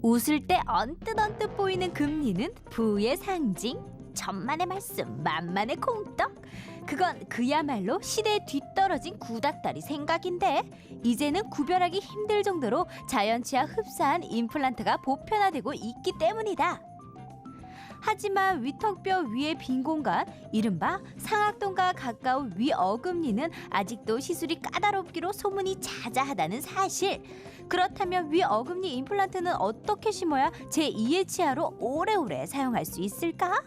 웃을 때 언뜻 보이는 금리는 부의 상징. 천만의 말씀, 만만의 콩떡. 그건 그야말로 시대에 뒤떨어진 구닥다리 생각인데 이제는 구별하기 힘들 정도로 자연치와 흡사한 임플란트가 보편화되고 있기 때문이다. 하지만 위턱뼈 위의 빈 공간, 이른바 상악동과 가까운 위 어금니는 아직도 시술이 까다롭기로 소문이 자자하다는 사실. 그렇다면 위 어금니 임플란트는 어떻게 심어야 제2의 치아로 오래오래 사용할 수 있을까?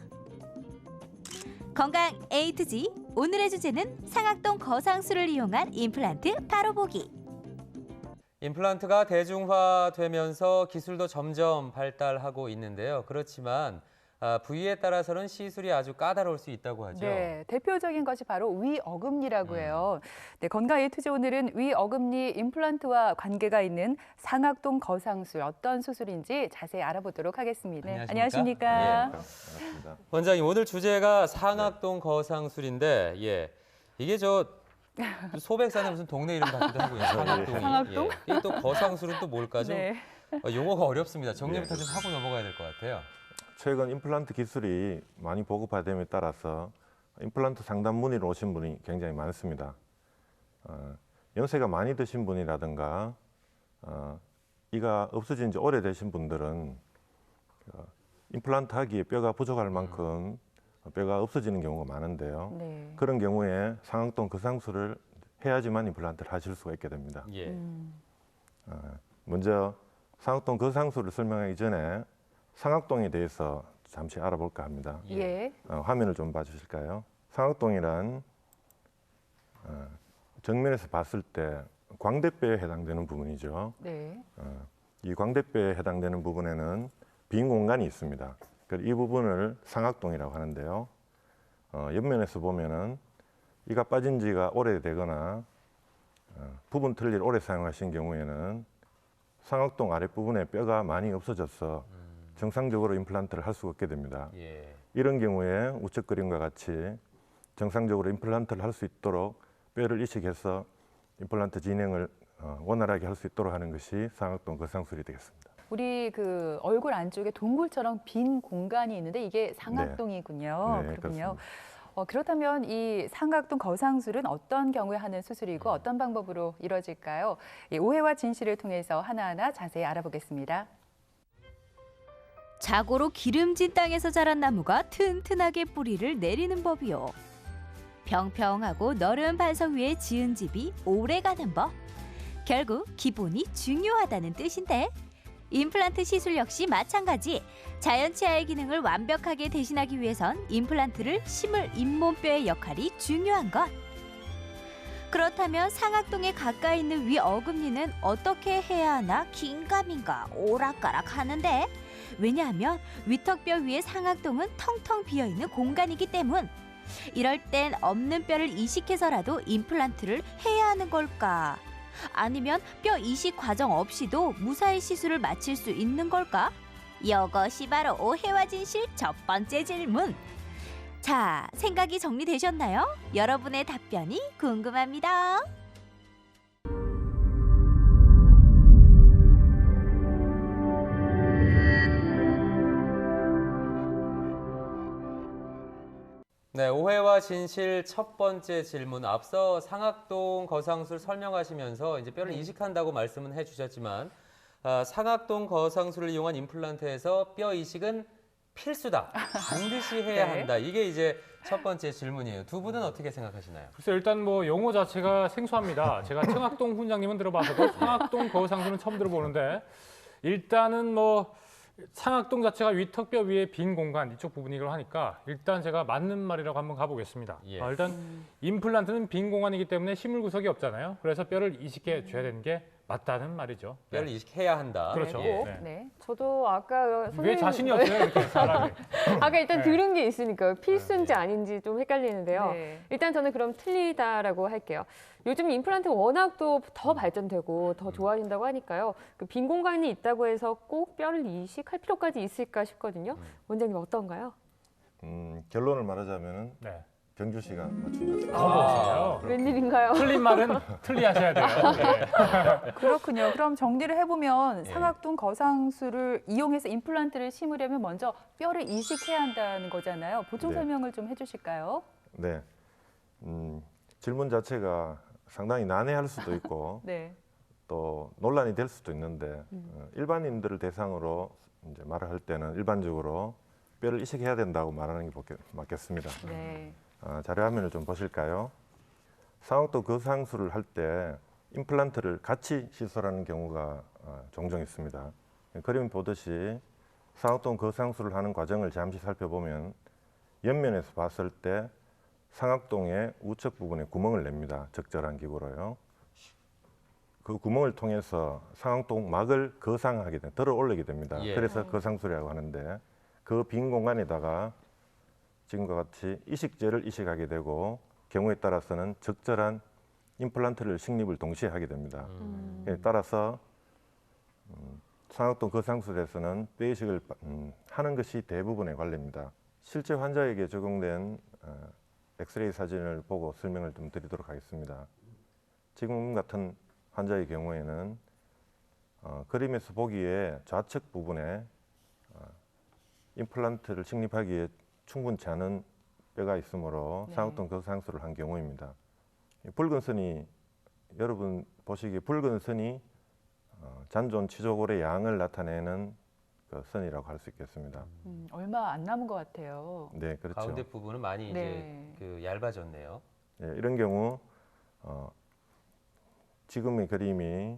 건강 A to Z, 오늘의 주제는 상악동 거상술을 이용한 임플란트 바로 보기. 임플란트가 대중화되면서 기술도 점점 발달하고 있는데요. 그렇지만 부위에 따라서는 시술이 아주 까다로울 수 있다고 하죠. 네, 대표적인 것이 바로 위어금니라고 해요. 네, 건강 에이투즈 오늘은 위어금니 임플란트와 관계가 있는 상악동 거상술 어떤 수술인지 자세히 알아보도록 하겠습니다. 네, 안녕하십니까? 예. 원장님, 오늘 주제가 상악동 거상술인데 이게 저 소백산의 무슨 동네 이름 같기도 하고요. 상악동이. 상악동? 예. 또 거상술은 또 뭘까죠? 네. 용어가 어렵습니다. 정리부터 좀 하고 넘어가야 될 것 같아요. 최근 임플란트 기술이 많이 보급화됨에 따라서 임플란트 상담 문의로 오신 분이 굉장히 많습니다. 연세가 많이 드신 분이라든가 이가 없어진 지 오래되신 분들은 임플란트 하기에 뼈가 부족할 만큼 뼈가 없어지는 경우가 많은데요. 네. 그런 경우에 상악동 거상술을 해야지만 임플란트를 하실 수가 있게 됩니다. 예. 먼저 상악동 거상술을 설명하기 전에 상악동에 대해서 잠시 알아볼까 합니다. 예. 화면을 좀 봐주실까요? 상악동이란 정면에서 봤을 때 광대뼈에 해당되는 부분이죠. 네. 이 광대뼈에 해당되는 부분에는 빈 공간이 있습니다. 이 부분을 상악동이라고 하는데요. 옆면에서 보면은 이가 빠진 지가 오래되거나 부분 틀니를 오래 사용하신 경우에는 상악동 아랫부분에 뼈가 많이 없어져서 정상적으로 임플란트를 할 수가 없게 됩니다. 예. 이런 경우에 우측 그림과 같이 정상적으로 임플란트를 할 수 있도록 뼈를 이식해서 임플란트 진행을 원활하게 할 수 있도록 하는 것이 상악동 거상술이 되겠습니다. 우리 그 얼굴 안쪽에 동굴처럼 빈 공간이 있는데 이게 상악동이군요. 네, 그렇군요. 그렇습니다. 그렇다면 이 상악동 거상술은 어떤 경우에 하는 수술이고 어떤 방법으로 이루어질까요? 오해와 진실을 통해서 하나하나 자세히 알아보겠습니다. 자고로 기름진 땅에서 자란 나무가 튼튼하게 뿌리를 내리는 법이요. 평평하고 너른 반석 위에 지은 집이 오래가는 법. 결국 기본이 중요하다는 뜻인데 임플란트 시술 역시 마찬가지. 자연치아의 기능을 완벽하게 대신하기 위해선 임플란트를 심을 잇몸뼈의 역할이 중요한 것. 그렇다면 상악동에 가까이 있는 위 어금니는 어떻게 해야 하나 긴가민가 오락가락 하는데 왜냐하면 위턱뼈 위에 상악동은 텅텅 비어있는 공간이기 때문. 이럴 땐 없는 뼈를 이식해서라도 임플란트를 해야 하는 걸까? 아니면 뼈 이식 과정 없이도 무사히 시술을 마칠 수 있는 걸까? 이것이 바로 오해와 진실 첫 번째 질문. 자, 생각이 정리되셨나요? 여러분의 답변이 궁금합니다. 네, 오해와 진실 첫 번째 질문. 앞서 상악동 거상술 설명하시면서 이제 뼈를 이식한다고 말씀은 해주셨지만 상악동 거상술을 이용한 임플란트에서 뼈 이식은 필수다. 반드시 해야 네. 한다. 이게 이제 첫 번째 질문이에요. 두 분은 어떻게 생각하시나요? 글쎄요, 일단 뭐 용어 자체가 생소합니다. 제가 청학동 훈장님은 들어봐서도 상악동 거상술은 처음 들어보는데 일단은 뭐 상악동 자체가 위턱뼈 위에 빈 공간 이쪽 부분이라고 하니까 일단 제가 맞는 말이라고 한번 가보겠습니다. 예. 일단 임플란트는 빈 공간이기 때문에 심을 구석이 없잖아요. 그래서 뼈를 이식해 줘야 되는 게 맞다는 말이죠. 뼈를 이식해야 한다. 그렇죠. 예. 네. 네. 저도 아까 왜 자신이 없어요, 이렇게 사람이? 아까 일단 네. 들은 게 있으니까요. 필수인지 아닌지 좀 헷갈리는데요. 네. 일단 저는 그럼 틀리다라고 할게요. 요즘 임플란트가 워낙 또 더 발전되고 더 좋아진다고 하니까요. 그 빈 공간이 있다고 해서 꼭 뼈를 이식할 필요까지 있을까 싶거든요. 원장님 어떤가요? 결론을 말하자면은 네. 경주시가 맞춘 것 같습니다. 아, 웬일인가요? 틀린 말은 틀리하셔야 돼요. 네. 그렇군요. 그럼 정리를 해보면 예. 상악동 거상술을 이용해서 임플란트를 심으려면 먼저 뼈를 이식해야 한다는 거잖아요. 보충 네. 설명을 좀 해주실까요? 네, 질문 자체가 상당히 난해할 수도 있고 네. 또 논란이 될 수도 있는데 일반인들을 대상으로 이제 말을 할 때는 일반적으로 뼈를 이식해야 된다고 말하는 게 맞겠습니다. 네. 자료 화면을 좀 보실까요? 상악동 거상술을 할 때 임플란트를 같이 시술하는 경우가 종종 있습니다. 그림 보듯이 상악동 거상술을 하는 과정을 잠시 살펴보면 옆면에서 봤을 때 상악동의 우측 부분에 구멍을 냅니다. 적절한 기구로요. 그 구멍을 통해서 상악동 막을 거상하게 들어 올리게 됩니다. 예. 그래서 거상술이라고 하는데 그 빈 공간에다가 지금과 같이 이식제를 이식하게 되고 경우에 따라서는 적절한 임플란트를 식립을 동시에 하게 됩니다. 따라서 상악동 거상술에서는 뼈 이식을 하는 것이 대부분의 관례입니다. 실제 환자에게 적용된 엑스레이 사진을 보고 설명을 좀 드리도록 하겠습니다. 지금 같은 환자의 경우에는 그림에서 보기에 좌측 부분에 임플란트를 식립하기에 충분치 않은 뼈가 있으므로 네. 상악동 거상술을 한 경우입니다. 이 붉은 선이 여러분 보시기에 붉은 선이 잔존 치조골의 양을 나타내는 그 선이라고 할 수 있겠습니다. 얼마 안 남은 것 같아요. 네, 그렇죠. 가운데 부분은 많이 네. 이제 그 얇아졌네요. 예, 이런 경우 지금의 그림이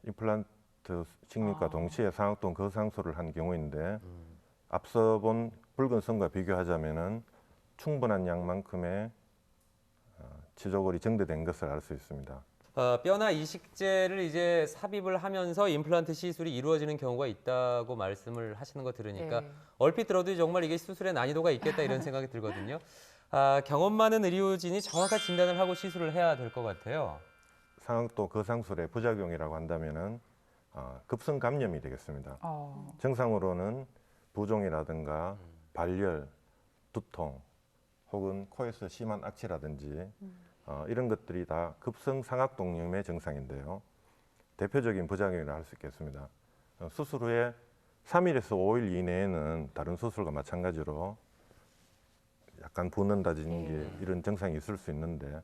임플란트 식립과 동시에 상악동 거상술을 한 경우인데 앞서 본 붉은 선과 비교하자면은 충분한 양만큼의 치조골이 정대된 것을 알 수 있습니다. 뼈나 이식제를 이제 삽입을 하면서 임플란트 시술이 이루어지는 경우가 있다고 말씀을 하시는 거 들으니까 네. 얼핏 들어도 정말 이게 수술의 난이도가 있겠다 이런 생각이 들거든요. 경험 많은 의료진이 정확한 진단을 하고 시술을 해야 될 것 같아요. 상악동 거상술의 부작용이라고 한다면은 급성 감염이 되겠습니다. 정상으로는 부종이라든가 발열, 두통, 혹은 코에서 심한 악취라든지 이런 것들이 다 급성 상악동염의 증상인데요. 대표적인 부작용이라 할 수 있겠습니다. 수술 후에 3일에서 5일 이내에는 다른 수술과 마찬가지로 약간 붓는다든지 이런 증상이 있을 수 있는데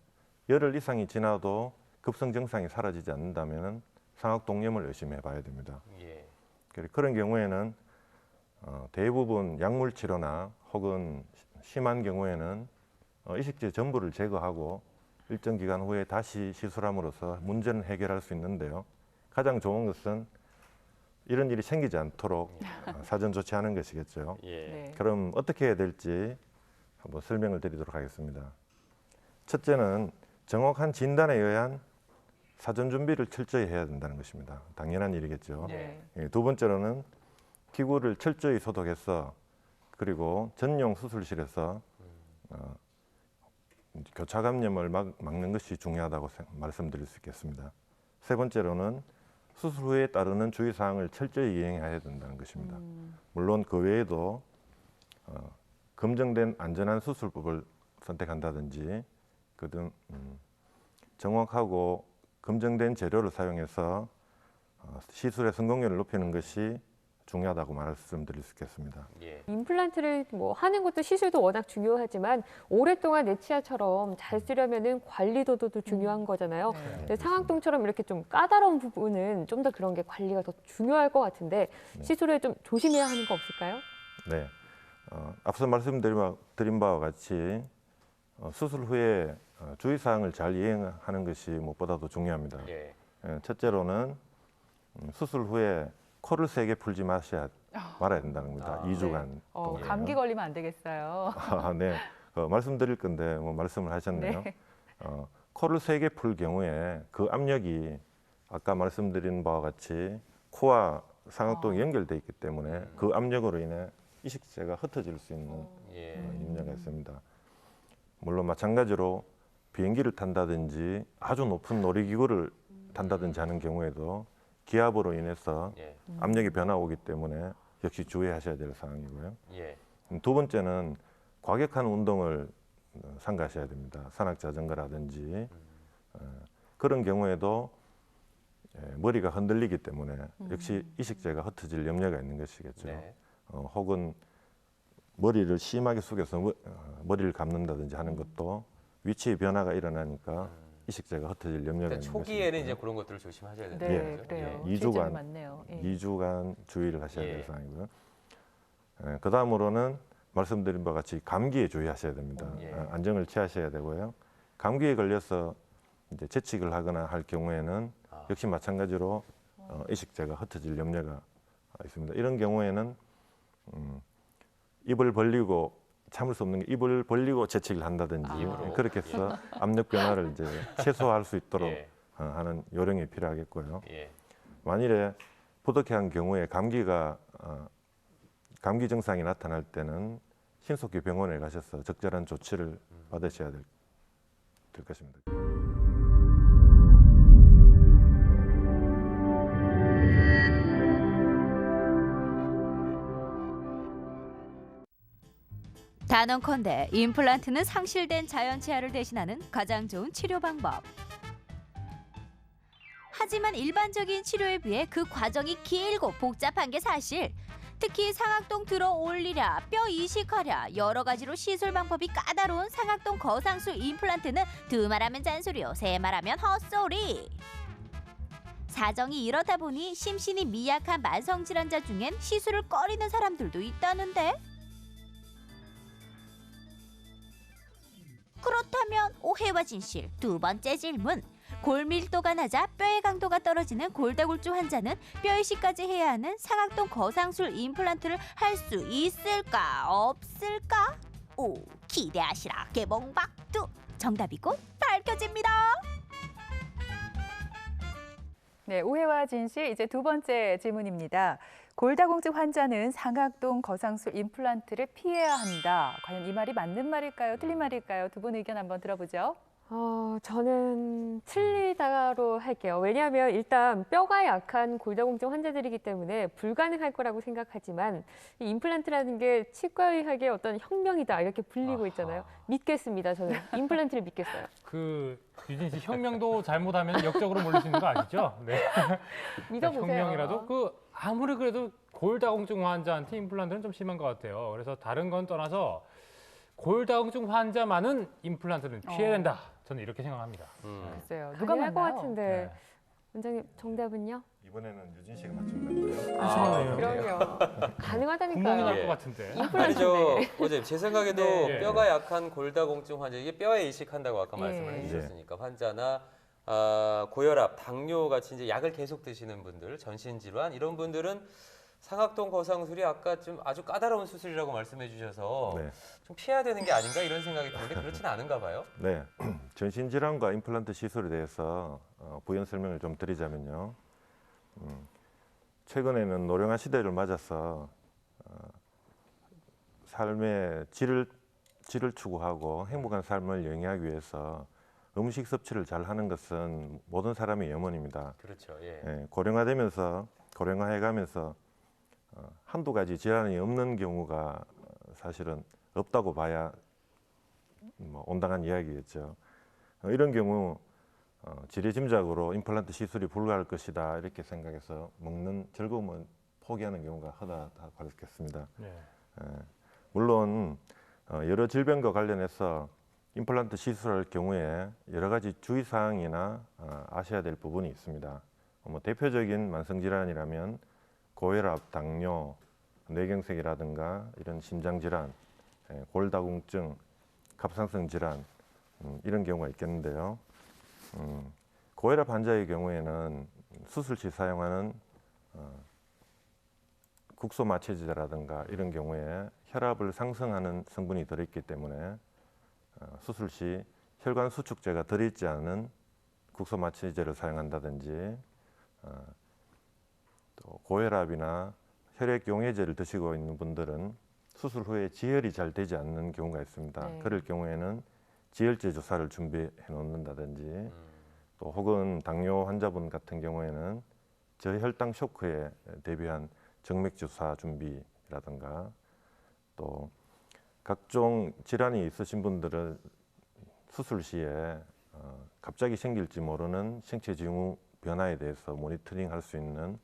열흘 이상이 지나도 급성 증상이 사라지지 않는다면 상악동염을 의심해 봐야 됩니다. 예. 그런 경우에는 대부분 약물 치료나 혹은 심한 경우에는 이식제 전부를 제거하고 일정 기간 후에 다시 시술함으로써 문제는 해결할 수 있는데요. 가장 좋은 것은 이런 일이 생기지 않도록 사전 조치하는 것이겠죠. 예. 네. 그럼 어떻게 해야 될지 한번 설명을 드리도록 하겠습니다. 첫째는 정확한 진단에 의한 사전 준비를 철저히 해야 된다는 것입니다. 당연한 일이겠죠. 네. 두 번째로는 기구를 철저히 소독해서 그리고 전용 수술실에서 교차 감염을 막는 것이 중요하다고 말씀드릴 수 있겠습니다. 세 번째로는 수술 후에 따르는 주의사항을 철저히 이행해야 된다는 것입니다. 물론 그 외에도 검증된 안전한 수술법을 선택한다든지 그등 정확하고 검증된 재료를 사용해서 시술의 성공률을 높이는 것이 중요하다고 말씀드릴 수 있겠습니다. 예. 임플란트를 뭐 하는 것도 시술도 워낙 중요하지만 오랫동안 내 치아처럼 잘 쓰려면은 관리도도 중요한 거잖아요. 네. 근데 상악동처럼 이렇게 좀 까다로운 부분은 좀 더 그런 게 관리가 더 중요할 것 같은데 시술에 좀 조심해야 하는 거 없을까요? 네, 앞서 말씀드린 바와 같이 수술 후에 주의사항을 잘 이행하는 것이 무엇보다도 중요합니다. 예. 첫째로는 수술 후에 코를 세게 풀지 말아야 된다는 겁니다. 2주간 동안. 감기 걸리면 안 되겠어요. 네, 말씀드릴 건데 말씀을 하셨네요. 네. 코를 세게 풀 경우에 그 압력이 아까 말씀드린 바와 같이 코와 상악동이 연결돼 있기 때문에 그 압력으로 인해 이식제가 흩어질 수 있는 예. 염려가 있습니다. 물론 마찬가지로 비행기를 탄다든지 아주 높은 놀이기구를 탄다든지 하는 경우에도 기압으로 인해서 예. 압력이 변화 오기 때문에 역시 주의하셔야 될 사항이고요. 예. 두 번째는 과격한 운동을 삼가셔야 됩니다. 산악자전거라든지 그런 경우에도 머리가 흔들리기 때문에 역시 이식제가 흩어질 염려가 있는 것이겠죠. 네. 혹은 머리를 심하게 숙여서 머리를 감는다든지 하는 것도 위치의 변화가 일어나니까 이식제가 흩어질 염려가 일단 있는 초기에는 것이니까. 이제 그런 것들을 조심하셔야 된다. 네, 거죠? 그래요. 예. 주의점이 2주간 많네요. 예. 2주간 주의를 하셔야 될 예. 사항이고요. 그 다음으로는 말씀드린 바와 같이 감기에 주의하셔야 됩니다. 예. 안정을 취하셔야 되고요. 감기에 걸려서 이제 재채기를 하거나 할 경우에는 역시 마찬가지로 이식제가 흩어질 염려가 있습니다. 이런 경우에는 입을 벌리고 참을 수 없는 게 입을 벌리고 재채기를 한다든지 입으로. 그렇게 해서 압력 변화를 이제 최소화할 수 있도록 예. 하는 요령이 필요하겠고요. 예. 만일에 부득이한 경우에 감기 증상이 나타날 때는 신속히 병원에 가셔서 적절한 조치를 받으셔야 될 것입니다. 단언컨대 임플란트는 상실된 자연 치아를 대신하는 가장 좋은 치료 방법. 하지만 일반적인 치료에 비해 그 과정이 길고 복잡한 게 사실. 특히 상악동 들어 올리랴, 뼈 이식하랴 여러 가지로 시술 방법이 까다로운 상악동 거상술 임플란트는 두 말하면 잔소리요, 세 말하면 헛소리. 사정이 이렇다 보니 심신이 미약한 만성질환자 중엔 시술을 꺼리는 사람들도 있다는데. 그렇다면 오해와 진실 두 번째 질문. 골밀도가 낮아 뼈의 강도가 떨어지는 골다공증 환자는 뼈 이식까지 해야 하는 상악동 거상술 임플란트를 할 수 있을까 없을까? 오, 기대하시라 개봉박두. 정답이 곧 밝혀집니다. 네, 오해와 진실 이제 두 번째 질문입니다. 골다공증 환자는 상악동 거상술 임플란트를 피해야 한다. 과연 이 말이 맞는 말일까요? 틀린 말일까요? 두 분 의견 한번 들어보죠. 저는 틀리다로 할게요. 왜냐하면 일단 뼈가 약한 골다공증 환자들이기 때문에 불가능할 거라고 생각하지만 이 임플란트라는 게 치과의학의 어떤 혁명이다 이렇게 불리고 있잖아요. 믿겠습니다. 저는 임플란트를 믿겠어요. 유진 씨 혁명도 잘못하면 역적으로 몰릴 수 있는 거 아시죠? 네. 믿어보세요. 혁명이라도 아무리 그래도 골다공증 환자한테 임플란트는 좀 심한 것 같아요. 그래서 다른 건 떠나서 골다공증 환자만은 임플란트는 피해야 된다. 저는 이렇게 생각합니다. 글쎄요. 누가 가능할 것 맞나요? 같은데. 네. 원장님 정답은요? 이번에는 유진 씨가 맞춘 건가요? 아, 그럼요. 구멍이 가능하다니까요. 날 예. 것 같은데. 아니죠. 어제 제 생각에도 네. 뼈가 약한 골다공증 환자, 이게 뼈에 이식한다고 아까 예. 말씀을 해주셨으니까 환자나 고혈압, 당뇨 같이 이제 약을 계속 드시는 분들, 전신 질환 이런 분들은 상악동 거상술이 아까 좀 아주 까다로운 수술이라고 말씀해 주셔서 네. 좀 피해야 되는 게 아닌가 이런 생각이 드는데 그렇지는 않은가 봐요. 네, 전신질환과 임플란트 시술에 대해서 부연 설명을 좀 드리자면요. 최근에는 노령화 시대를 맞아서 삶의 질을 추구하고 행복한 삶을 영위하기 위해서 음식 섭취를 잘 하는 것은 모든 사람의 염원입니다. 그렇죠. 예. 예, 고령화해가면서 한두 가지 질환이 없는 경우가 사실은 없다고 봐야 온당한 이야기겠죠. 이런 경우 지레짐작으로 임플란트 시술이 불가할 것이다 이렇게 생각해서 먹는 즐거움을 포기하는 경우가 허다하다고 하겠습니다. 네. 물론 여러 질병과 관련해서 임플란트 시술할 경우에 여러 가지 주의사항이나 아셔야 될 부분이 있습니다. 대표적인 만성질환이라면 고혈압, 당뇨, 뇌경색이라든가 이런 심장질환, 골다공증, 갑상선 질환 이런 경우가 있겠는데요. 고혈압 환자의 경우에는 수술 시 사용하는 국소마취제라든가 이런 경우에 혈압을 상승하는 성분이 들어있기 때문에 수술 시 혈관 수축제가 들어있지 않은 국소마취제를 사용한다든지 또 고혈압이나 혈액 용해제를 드시고 있는 분들은 수술 후에 지혈이 잘 되지 않는 경우가 있습니다. 네. 그럴 경우에는 지혈제 주사를 준비해 놓는다든지 또 혹은 당뇨 환자분 같은 경우에는 저혈당 쇼크에 대비한 정맥 주사 준비라든가 또 각종 질환이 있으신 분들은 수술 시에 갑자기 생길지 모르는 생체 징후 변화에 대해서 모니터링할 수 있는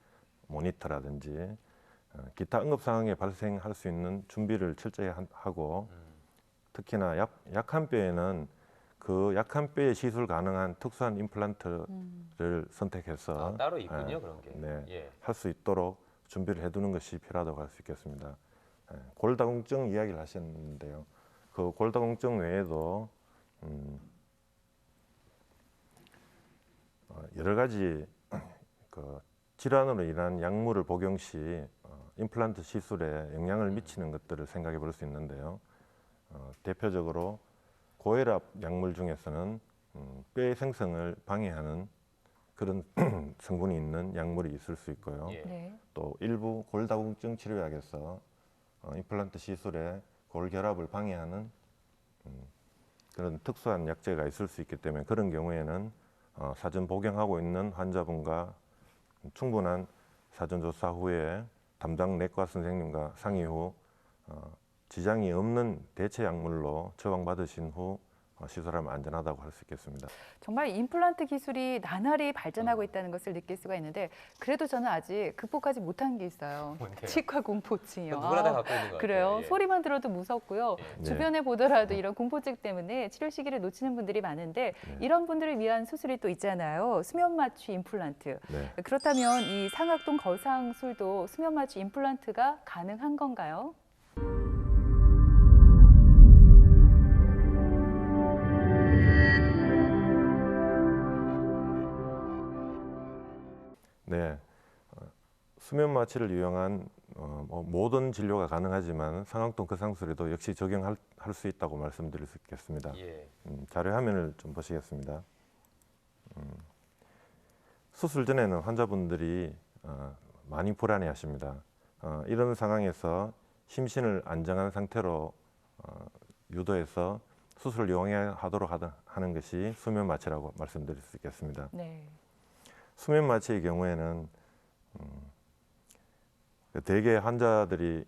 모니터라든지 기타 응급 상황에 발생할 수 있는 준비를 철저히 하고 특히나 약한 뼈에는 그 약한 뼈에 시술 가능한 특수한 임플란트를 선택해서 따로 있군요, 그런 게. 네, 예. 할 수 있도록 준비를 해두는 것이 필요하다고 할 수 있겠습니다. 골다공증 이야기를 하셨는데요. 그 골다공증 외에도 여러 가지 그 질환으로 인한 약물을 복용 시 임플란트 시술에 영향을 미치는 것들을 생각해 볼 수 있는데요. 대표적으로 고혈압 약물 중에서는 뼈의 생성을 방해하는 그런 성분이 있는 약물이 있을 수 있고요. 예. 네. 또 일부 골다공증 치료약에서 임플란트 시술에 골결합을 방해하는 그런 특수한 약제가 있을 수 있기 때문에 그런 경우에는 사전 복용하고 있는 환자분과 충분한 사전 조사 후에 담당 내과 선생님과 상의 후 지장이 없는 대체 약물로 처방받으신 후 시술하면 안전하다고 할 수 있겠습니다. 정말 임플란트 기술이 나날이 발전하고 있다는 것을 느낄 수가 있는데 그래도 저는 아직 극복하지 못한 게 있어요. 뭔데요? 치과 공포증이요. 누구나 다 갖고 있는 것 그래요. 같아요. 예. 소리만 들어도 무섭고요. 예. 주변에 보더라도 이런 공포증 때문에 치료 시기를 놓치는 분들이 많은데 이런 분들을 위한 수술이 또 있잖아요. 수면 마취 임플란트. 네. 그렇다면 이 상악동 거상술도 수면 마취 임플란트가 가능한 건가요? 네, 수면 마취를 이용한 모든 진료가 가능하지만 상악동 거상술에도 역시 적용할 수 있다고 말씀드릴 수 있겠습니다. 예. 자료 화면을 좀 보시겠습니다. 수술 전에는 환자분들이 많이 불안해하십니다. 이런 상황에서 심신을 안정한 상태로 유도해서 수술을 이용하도록 하는 것이 수면 마취라고 말씀드릴 수 있겠습니다. 네. 수면 마취의 경우에는 대개 환자들이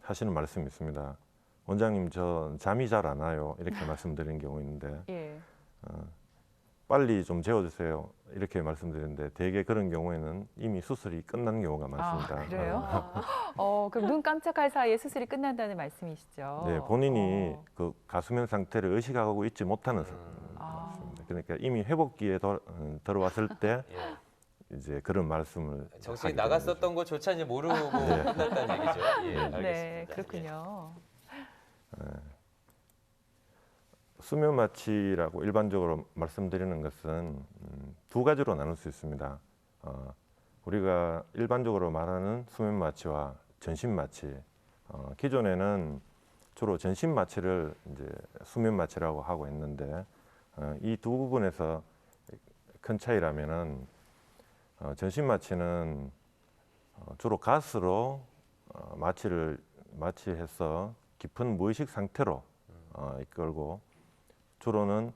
하시는 말씀이 있습니다. 원장님, 저 잠이 잘 안 와요. 이렇게 말씀드리는 경우 있는데 예. 빨리 좀 재워주세요. 이렇게 말씀드리는데 대개 그런 경우에는 이미 수술이 끝난 경우가 많습니다. 아, 그래요? 그럼 눈 깜짝할 사이에 수술이 끝난다는 말씀이시죠? 네, 본인이 그 가수면 상태를 의식하고 있지 못하는 아. 말씀입니다. 그러니까 이미 회복기에 들어왔을 때 예. 이제 그런 말씀을 정신이 하게 되는 나갔었던 거죠. 것조차 이제 모르고 네. 끝났다는 얘기죠. 예, 알겠습니다. 네, 그렇군요. 수면 마취라고 일반적으로 말씀드리는 것은 두 가지로 나눌 수 있습니다. 우리가 일반적으로 말하는 수면 마취와 전신 마취. 기존에는 주로 전신 마취를 이제 수면 마취라고 하고 있는데 이 두 부분에서 큰 차이라면은 전신 마취는 주로 가스로 마취해서 깊은 무의식 상태로 이끌고 주로는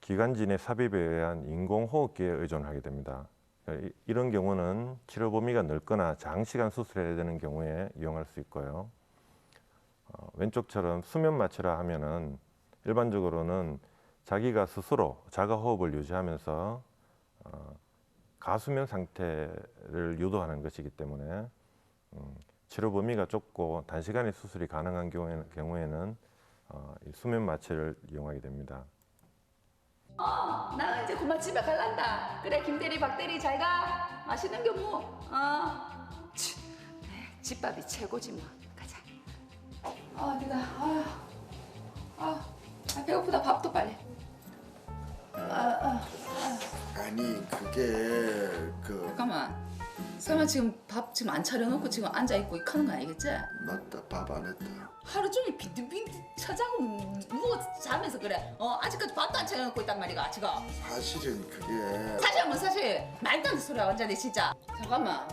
기관진의 삽입에 의한 인공호흡기에 의존하게 됩니다. 이런 경우는 치료 범위가 넓거나 장시간 수술해야 되는 경우에 이용할 수 있고요. 왼쪽처럼 수면 마취라 하면은 일반적으로는 자기가 스스로 자가 호흡을 유지하면서 가수면 상태를 유도하는 것이기 때문에 치료 범위가 좁고 단시간에 수술이 가능한 경우에는 이 수면 마취를 이용하게 됩니다. 나 이제 그만 집에 갈란다. 그래 김대리 박대리 잘가. 맛있는 게 뭐. 집밥이 최고지 뭐. 가자. 내가 배고프다. 밥도 빨리. 아니 그게 그 잠깐만. 설마 지금 밥 지금 안 차려놓고 지금 앉아 있고 하는 거 아니겠지? 맞다 밥 안 했다. 하루 종일 빈둥빈둥 쳐자고 누워 자면서 그래. 아직까지 밥도 안 차려놓고 있단 말이가 지금. 사실은 그게 사실 뭐 사실 말도 안 되는 소리야 완전히 진짜. 잠깐만.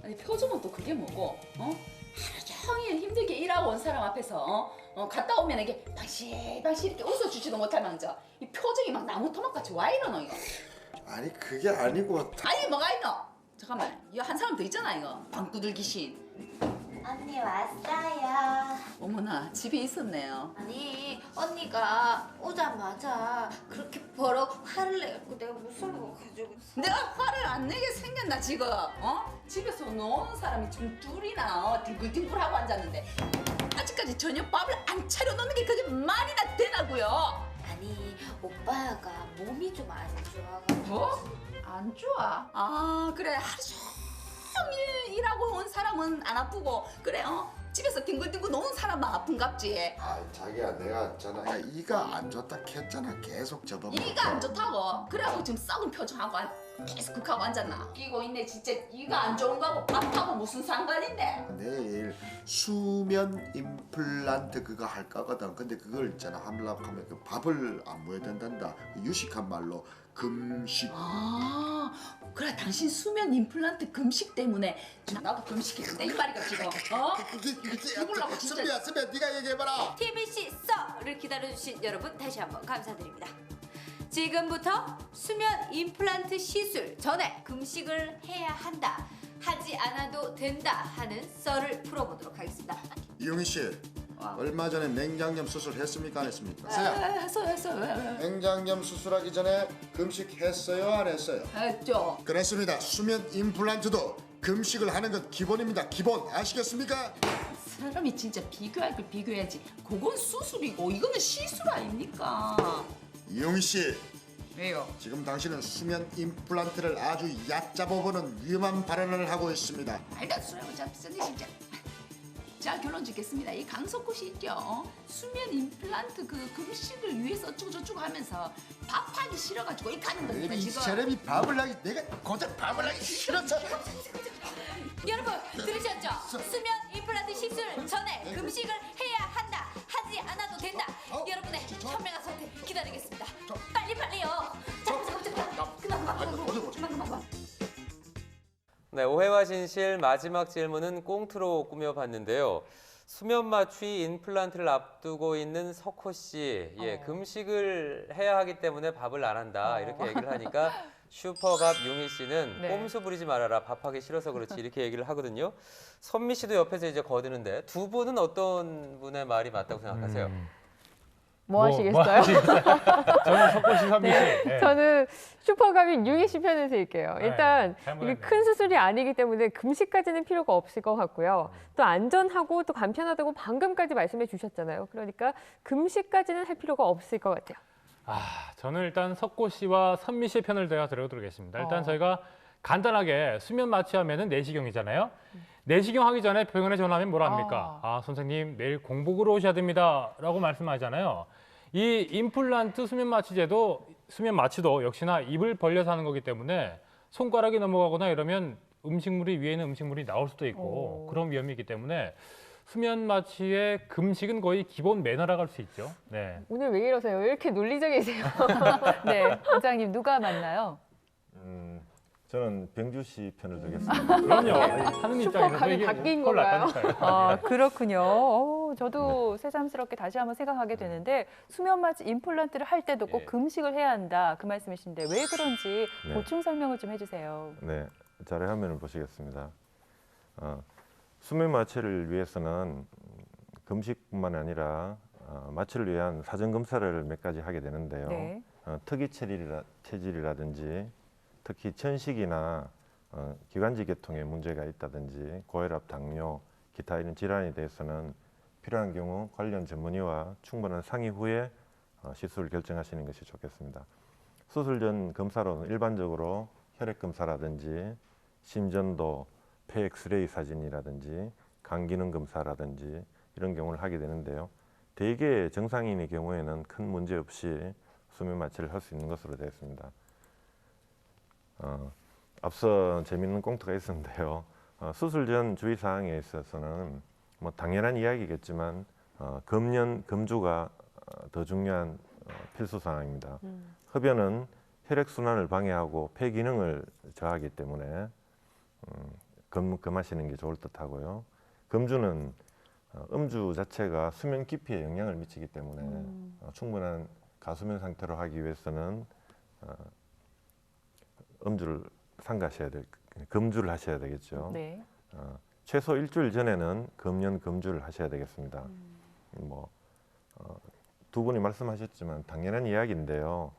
아니 표정은 또 그게 뭐고? 하루 종일 힘들게 일하고 온 사람 앞에서 갔다 오면 이게 방실방실 이렇게 웃어주지도 못할 망정 이 표정이 막 나무 토막같이 와 이러노 이거. 아니 그게 아니고 아니 뭐가 있노? 잠깐만 이거 한 사람 더 있잖아 이거 방구들 귀신. 언니 왔어요. 어머나 집에 있었네요. 아니 언니가 오자마자 그렇게 버럭 화를 내갖고 내가 무서워가지고. 내가 화를 안 내게 생겼나 지금? 집에서 노는 사람이 지금 둘이나 뒹굴뒹굴하고 앉았는데 아직까지 저녁밥을 안 차려놓는 게 그게 말이나 되나고요? 아니 오빠가 몸이 좀 안 좋아가지고. 뭐? 안 좋아? 아 그래 하루 종일 일하고 온 사람은 안 아프고 그래 집에서 뒹굴뒹굴 노는 사람만 아픈갑지. 아 자기야 내가 있잖아 야, 이가 안 좋다 했잖아 계속 저번 이가 안 좋다고 그래갖고 지금 썩은 표정하고 계속 극하고 앉았나? 끼고 있네 진짜. 이가 안 좋은 거하고 밥하고 무슨 상관인데? 내일 수면 임플란트 그거 할 거거든. 근데 그걸 있잖아 하려고 하면 그 밥을 안 먹어야 된단다. 그 유식한 말로 금식. 아 그래 당신 수면 임플란트 금식 때문에 나도 금식했는데 이 말이가 지금 죽으려고 진짜. 선배야 네가 얘기해봐라. TBC 썰을 기다려주신 여러분 다시 한번 감사드립니다. 지금부터 수면 임플란트 시술 전에 금식을 해야 한다, 하지 않아도 된다 하는 썰을 풀어보도록 하겠습니다. 이용희 씨 얼마 전에 맹장염 수술했습니까 안 했습니까? 했어 왜? 맹장염 수술하기 전에 금식했어요 안 했어요? 했죠. 그렇습니다. 수면 임플란트도 금식을 하는 건 기본입니다. 기본 아시겠습니까? 사람이 진짜 비교할 걸 비교해야지. 그건 수술이고 이거는 시술 아닙니까? 이용희 씨 왜요? 지금 당신은 수면 임플란트를 아주 얕잡아보는 위험한 발언을 하고 있습니다. 말도 안 소리하고 잡수네 진짜. 자 결론 짓겠습니다. 이 강석구 씨 있죠? 수면 임플란트 그 금식을 위해서 어쩌고저쩌고 하면서 밥하기 싫어가지고 이 가는 겁니다 이 지금. 사람이 밥을 하기 내가 고작 밥을 하기 싫어서. 여러분 들으셨죠? 수면 임플란트 시술 전에 금식을 해야 한다, 하지 않아도 된다. 여러분의 현명한 선택 기다리겠습니다. 빨리요. 그만. 네, 오해와 진실 마지막 질문은 꽁트로 꾸며봤는데요. 수면 마취 임플란트를 앞두고 있는 석호 씨, 금식을 해야 하기 때문에 밥을 안 한다 이렇게 얘기를 하니까 슈퍼갑 용희 씨는 네. 꼼수 부리지 말아라, 밥하기 싫어서 그렇지 이렇게 얘기를 하거든요. 선미 씨도 옆에서 이제 거드는데 두 분은 어떤 분의 말이 맞다고 생각하세요? 뭐 하시겠어요? 저는 석고 씨, 선미 씨. 네. 저는 슈퍼갑인 유희 씨 편을 들게요. 네, 일단 잘 이게 모르겠네요. 큰 수술이 아니기 때문에 금식까지는 필요가 없을 것 같고요. 또 안전하고 또 간편하다고 방금까지 말씀해 주셨잖아요. 그러니까 금식까지는 할 필요가 없을 것 같아요. 저는 일단 석고 씨와 선미 씨의 편을 제가 들어드리겠습니다. 일단 저희가 간단하게 수면 마취하면은 내시경이잖아요. 내시경 하기 전에 병원에 전화하면 뭐라 합니까? 선생님 내일 공복으로 오셔야 됩니다라고 말씀하잖아요. 이 임플란트 수면 마취도 역시나 입을 벌려서 하는 거기 때문에 손가락이 넘어가거나 이러면 위에 있는 음식물이 나올 수도 있고 그런 위험이 있기 때문에 수면 마취의 금식은 거의 기본 매너라고 할 수 있죠. 네. 오늘 왜 이러세요? 왜 이렇게 논리적이세요? 네, 원장님 누가 맞나요? 저는 병주 씨 편을 들겠습니다. 그럼요. 하는 입장에서도 슈퍼갑이 이게 바뀐 헐 건가요? 낫다니까요. 그렇군요. 저도 새삼스럽게 다시 한번 생각하게 되는데 수면 마취 임플란트를 할 때도 꼭 금식을 해야 한다 그 말씀이신데 왜 그런지 네. 보충 설명을 좀 해주세요. 네, 자료 화면을 보시겠습니다. 수면 마취를 위해서는 금식뿐만 아니라 마취를 위한 사전 검사를 몇 가지 하게 되는데요. 네. 특이 체질이라든지 특히 천식이나 기관지 계통에 문제가 있다든지 고혈압, 당뇨, 기타 이런 질환에 대해서는 필요한 경우 관련 전문의와 충분한 상의 후에 시술을 결정하시는 것이 좋겠습니다. 수술 전 검사로는 일반적으로 혈액 검사라든지 심전도, 폐 엑스레이 사진이라든지 간 기능 검사라든지 이런 경우를 하게 되는데요. 대개 정상인의 경우에는 큰 문제 없이 수면 마취를 할 수 있는 것으로 되어 있습니다. 앞서 재미있는 꽁트가 있었는데요. 수술 전 주의사항에 있어서는 뭐 당연한 이야기겠지만 금주가 더 중요한 필수 사항입니다. 흡연은 혈액 순환을 방해하고 폐 기능을 저하기 때문에 금하시는 게 좋을 듯하고요. 금주는 음주 자체가 수면 깊이에 영향을 미치기 때문에 충분한 가수면 상태로 하기 위해서는 음주를 금주를 하셔야 되겠죠. 네. 최소 일주일 전에는 금연 금주를 하셔야 되겠습니다. 두 분이 말씀하셨지만 당연한 이야기인데요.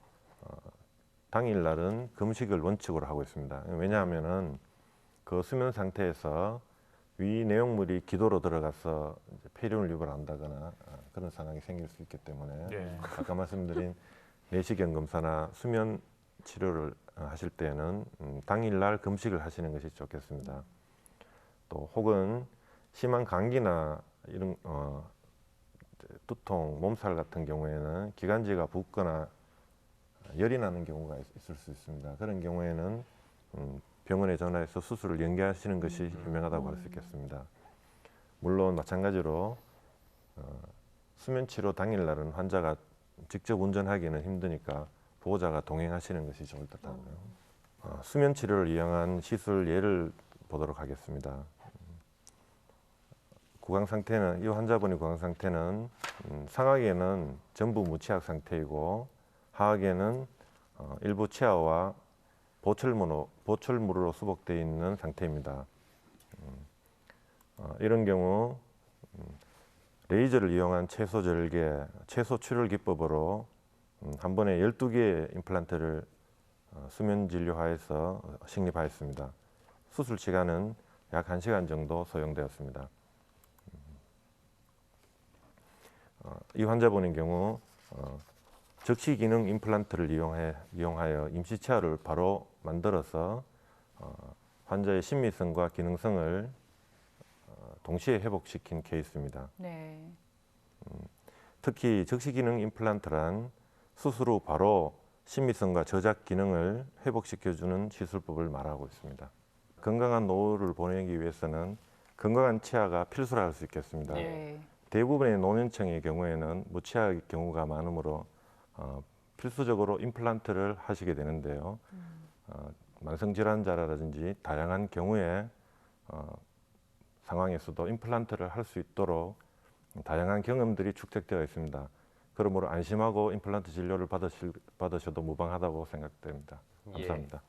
당일날은 금식을 원칙으로 하고 있습니다. 왜냐하면은 그 수면 상태에서 위 내용물이 기도로 들어가서 이제 폐륜을 유발한다거나 그런 상황이 생길 수 있기 때문에 예. 아까 말씀드린 내시경 검사나 수면 치료를 하실 때는 당일날 금식을 하시는 것이 좋겠습니다. 또 혹은 심한 감기나 이런 두통, 몸살 같은 경우에는 기관지가 붓거나 열이 나는 경우가 있을 수 있습니다. 그런 경우에는 병원에 전화해서 수술을 연기하시는 것이 현명하다고 할 수 있겠습니다. 물론 마찬가지로 수면 치료 당일날은 환자가 직접 운전하기는 힘드니까 보호자가 동행하시는 것이 좋을 듯 하고요. 수면 치료를 이용한 시술 예를 보도록 하겠습니다. 구강 상태는 이 환자분의 구강 상태는 상하에는 전부 무치약 상태이고 하악에는 일부 치아와 보철물로 수복되어 있는 상태입니다. 이런 경우 레이저를 이용한 채소 절개, 채소 출혈 기법으로 한 번에 12개의 임플란트를 수면 진료하에서 식립하였습니다. 수술 시간은 약 1시간 정도 소요되었습니다. 이 환자분의 경우 적시 기능 임플란트를 이용하여 임시 치아를 바로 만들어서 환자의 심미성과 기능성을 동시에 회복시킨 케이스입니다. 네. 특히 적시 기능 임플란트란 수술 후 바로 심미성과 저작 기능을 회복시켜주는 시술법을 말하고 있습니다. 건강한 노후를 보내기 위해서는 건강한 치아가 필수라 할 수 있겠습니다. 네. 대부분의 노년층의 경우에는 무치아의 경우가 많으므로 필수적으로 임플란트를 하시게 되는데요. 만성질환자라든지 다양한 경우에 상황에서도 임플란트를 할 수 있도록 다양한 경험들이 축적되어 있습니다. 그러므로 안심하고 임플란트 진료를 받으셔도 무방하다고 생각됩니다. 감사합니다.